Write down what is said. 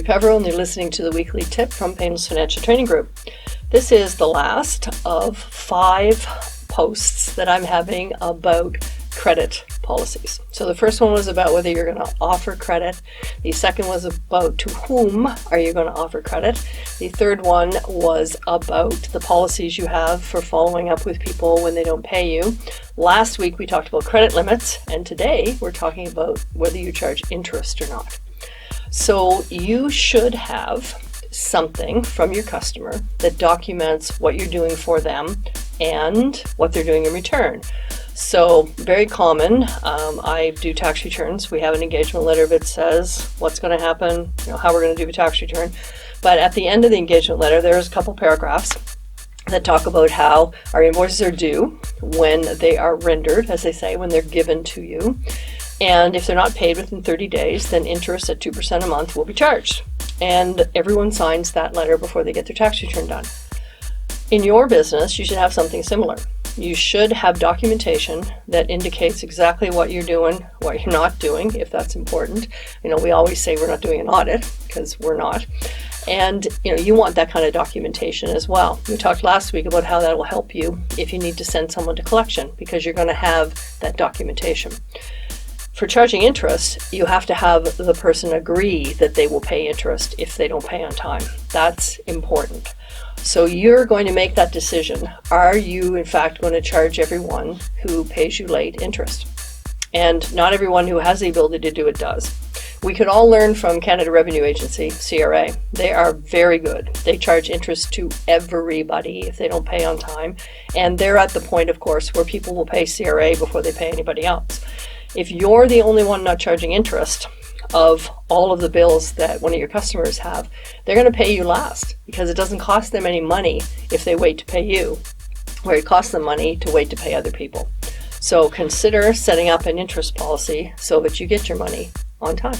Debi Peverill, and you're listening to the weekly tip from Payne's Financial Training Group. This is the last of 5 posts that I'm having about credit policies. So the first one was about whether you're going to offer credit. The second was about to whom are you going to offer credit. The third one was about the policies you have for following up with people when they don't pay you. Last week we talked about credit limits, and today we're talking about whether you charge interest or not. So you should have something from your customer that documents what you're doing for them and what they're doing in return. So very common, I do tax returns. We have an engagement letter that says what's going to happen, how we're going to do a tax return. But at the end of the engagement letter, there's a couple paragraphs that talk about how our invoices are due when they are rendered, as they say, when they're given to you. And if they're not paid within 30 days, then interest at 2% a month will be charged. And everyone signs that letter before they get their tax return done. In your business, you should have something similar. You should have documentation that indicates exactly what you're doing, what you're not doing, if that's important. We always say we're not doing an audit because we're not. And you want that kind of documentation as well. We talked last week about how that will help you if you need to send someone to collection, because you're going to have that documentation. For charging interest, you have to have the person agree that they will pay interest if they don't pay on time. That's important. So you're going to make that decision. Are you, in fact, going to charge everyone who pays you late interest? And not everyone who has the ability to do it does. We could all learn from Canada Revenue Agency, CRA. They are very good. They charge interest to everybody if they don't pay on time. And they're at the point, of course, where people will pay CRA before they pay anybody else. If you're the only one not charging interest of all of the bills that one of your customers have, they're going to pay you last because it doesn't cost them any money if they wait to pay you, where it costs them money to wait to pay other people. So consider setting up an interest policy so that you get your money on time.